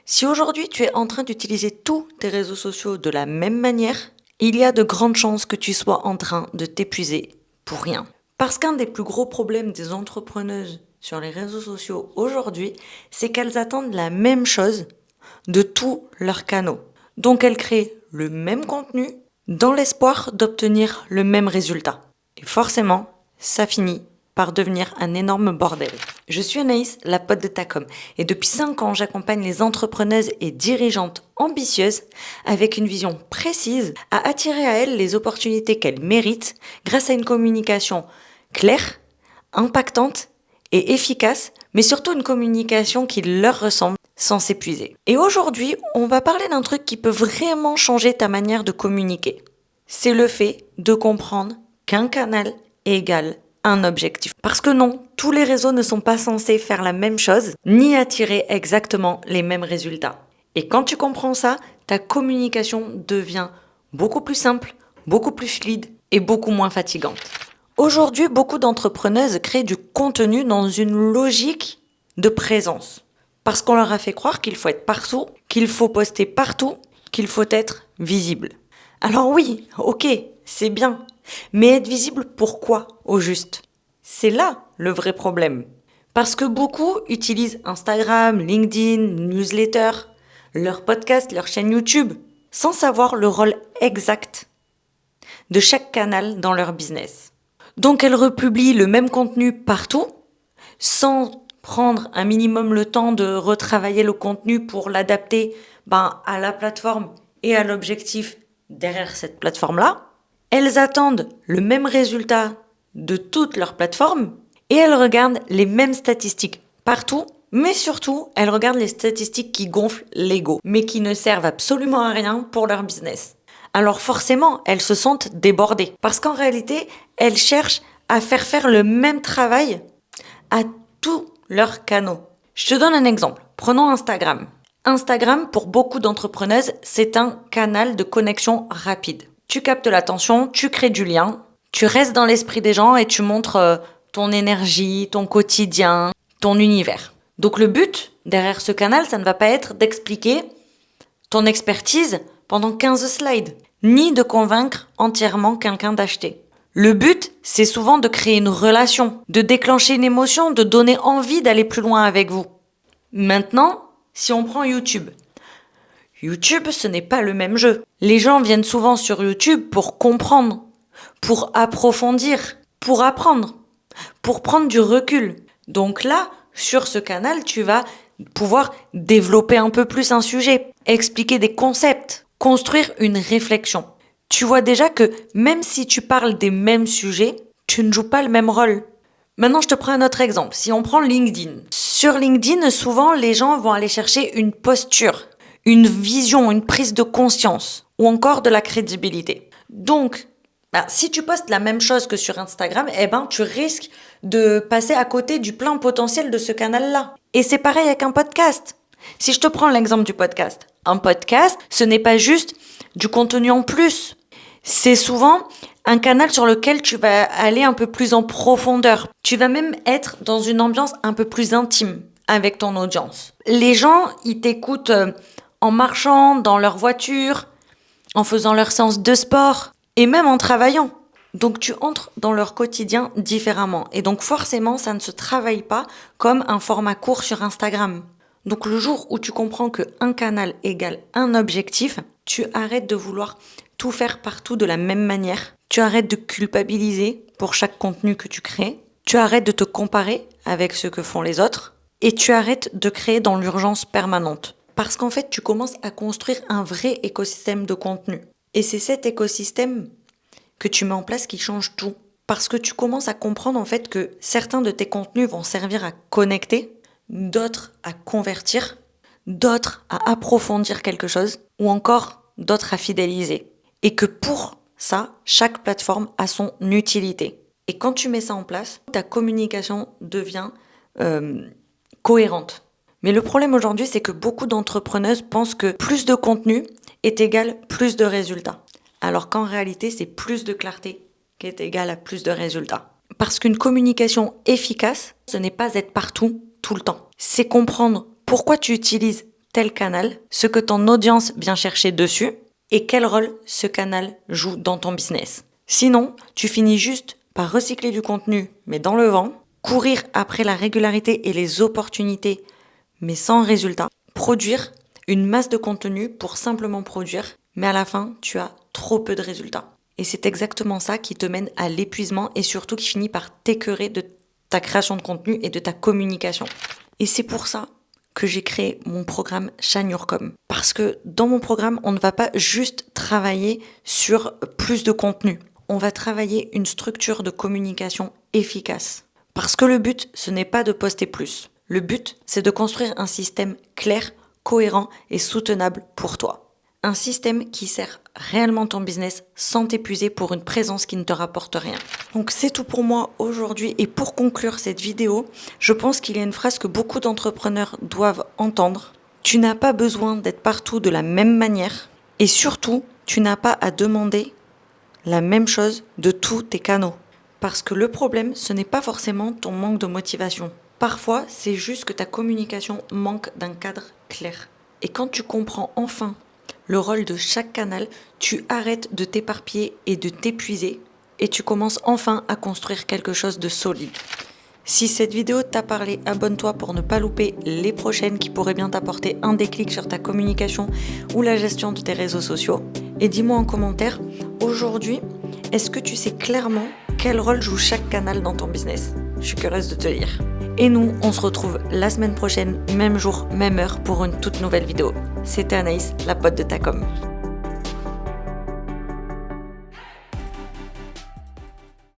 Si aujourd'hui tu es en train d'utiliser tous tes réseaux sociaux de la même manière, il y a de grandes chances que tu sois en train de t'épuiser pour rien. Parce qu'un des plus gros problèmes des entrepreneuses sur les réseaux sociaux aujourd'hui, c'est qu'elles attendent la même chose de tous leurs canaux. Donc elles créent le même contenu dans l'espoir d'obtenir le même résultat. Et forcément, ça finit par devenir un énorme bordel. Je suis Anaïs, la pote de Tacom, et depuis 5 ans, j'accompagne les entrepreneuses et dirigeantes ambitieuses avec une vision précise à attirer à elles les opportunités qu'elles méritent grâce à une communication claire, impactante et efficace, mais surtout une communication qui leur ressemble sans s'épuiser. Et aujourd'hui, on va parler d'un truc qui peut vraiment changer ta manière de communiquer. C'est le fait de comprendre qu'un canal égale un objectif. Parce que non, tous les réseaux ne sont pas censés faire la même chose, ni attirer exactement les mêmes résultats. Et quand tu comprends ça, ta communication devient beaucoup plus simple, beaucoup plus fluide et beaucoup moins fatigante. Aujourd'hui, beaucoup d'entrepreneuses créent du contenu dans une logique de présence. Parce qu'on leur a fait croire qu'il faut être partout, qu'il faut poster partout, qu'il faut être visible. Alors oui, ok, c'est bien. Mais être visible pourquoi, au juste? C'est là le vrai problème. Parce que beaucoup utilisent Instagram, LinkedIn, newsletter, leur podcast, leur chaîne YouTube, sans savoir le rôle exact de chaque canal dans leur business. Donc elles republient le même contenu partout, sans prendre un minimum le temps de retravailler le contenu pour l'adapter à la plateforme et à l'objectif derrière cette plateforme-là. Elles attendent le même résultat de toutes leurs plateformes et elles regardent les mêmes statistiques partout, mais surtout, elles regardent les statistiques qui gonflent l'ego, mais qui ne servent absolument à rien pour leur business. Alors forcément, elles se sentent débordées parce qu'en réalité, elles cherchent à faire le même travail à tous leurs canaux. Je te donne un exemple. Prenons Instagram. Instagram, pour beaucoup d'entrepreneuses, c'est un canal de connexion rapide. Tu captes l'attention, tu crées du lien, tu restes dans l'esprit des gens et tu montres ton énergie, ton quotidien, ton univers. Donc le but derrière ce canal, ça ne va pas être d'expliquer ton expertise pendant 15 slides, ni de convaincre entièrement quelqu'un d'acheter. Le but, c'est souvent de créer une relation, de déclencher une émotion, de donner envie d'aller plus loin avec vous. Maintenant, si on prend YouTube. YouTube, ce n'est pas le même jeu. Les gens viennent souvent sur YouTube pour comprendre, pour approfondir, pour apprendre, pour prendre du recul. Donc là, sur ce canal, tu vas pouvoir développer un peu plus un sujet, expliquer des concepts, construire une réflexion. Tu vois déjà que même si tu parles des mêmes sujets, tu ne joues pas le même rôle. Maintenant, je te prends un autre exemple. Si on prend LinkedIn. Sur LinkedIn, souvent, les gens vont aller chercher une posture, une vision, une prise de conscience ou encore de la crédibilité. Donc, si tu postes la même chose que sur Instagram, tu risques de passer à côté du plein potentiel de ce canal-là. Et c'est pareil avec un podcast. Si je te prends l'exemple du podcast, un podcast, ce n'est pas juste du contenu en plus. C'est souvent un canal sur lequel tu vas aller un peu plus en profondeur. Tu vas même être dans une ambiance un peu plus intime avec ton audience. Les gens, ils t'écoutent en marchant, dans leur voiture, en faisant leur séance de sport et même en travaillant. Donc tu entres dans leur quotidien différemment. Et donc forcément, ça ne se travaille pas comme un format court sur Instagram. Donc le jour où tu comprends qu'un canal égale un objectif, tu arrêtes de vouloir tout faire partout de la même manière. Tu arrêtes de culpabiliser pour chaque contenu que tu crées. Tu arrêtes de te comparer avec ce que font les autres. Et tu arrêtes de créer dans l'urgence permanente. Parce qu'en fait, tu commences à construire un vrai écosystème de contenu. Et c'est cet écosystème que tu mets en place qui change tout. Parce que tu commences à comprendre en fait que certains de tes contenus vont servir à connecter, d'autres à convertir, d'autres à approfondir quelque chose, ou encore d'autres à fidéliser. Et que pour ça, chaque plateforme a son utilité. Et quand tu mets ça en place, ta communication devient cohérente. Mais le problème aujourd'hui, c'est que beaucoup d'entrepreneuses pensent que plus de contenu est égal plus de résultats. Alors qu'en réalité, c'est plus de clarté qui est égal à plus de résultats. Parce qu'une communication efficace, ce n'est pas être partout, tout le temps. C'est comprendre pourquoi tu utilises tel canal, ce que ton audience vient chercher dessus et quel rôle ce canal joue dans ton business. Sinon, tu finis juste par recycler du contenu, mais dans le vent, courir après la régularité et les opportunités, mais sans résultat, produire une masse de contenu pour simplement produire, mais à la fin, tu as trop peu de résultats. Et c'est exactement ça qui te mène à l'épuisement et surtout qui finit par t'écœurer de ta création de contenu et de ta communication. Et c'est pour ça que j'ai créé mon programme Shine Your Com. Parce que dans mon programme, on ne va pas juste travailler sur plus de contenu. On va travailler une structure de communication efficace. Parce que le but, ce n'est pas de poster plus. Le but, c'est de construire un système clair, cohérent et soutenable pour toi. Un système qui sert réellement ton business sans t'épuiser pour une présence qui ne te rapporte rien. Donc c'est tout pour moi aujourd'hui et pour conclure cette vidéo, je pense qu'il y a une phrase que beaucoup d'entrepreneurs doivent entendre. Tu n'as pas besoin d'être partout de la même manière et surtout, tu n'as pas à demander la même chose de tous tes canaux. Parce que le problème, ce n'est pas forcément ton manque de motivation. Parfois, c'est juste que ta communication manque d'un cadre clair. Et quand tu comprends enfin le rôle de chaque canal, tu arrêtes de t'éparpiller et de t'épuiser et tu commences enfin à construire quelque chose de solide. Si cette vidéo t'a parlé, abonne-toi pour ne pas louper les prochaines qui pourraient bien t'apporter un déclic sur ta communication ou la gestion de tes réseaux sociaux. Et dis-moi en commentaire, aujourd'hui, est-ce que tu sais clairement quel rôle joue chaque canal dans ton business ? Je suis curieuse de te lire. Et nous, on se retrouve la semaine prochaine, même jour, même heure, pour une toute nouvelle vidéo. C'était Anaïs, la pote de ta com.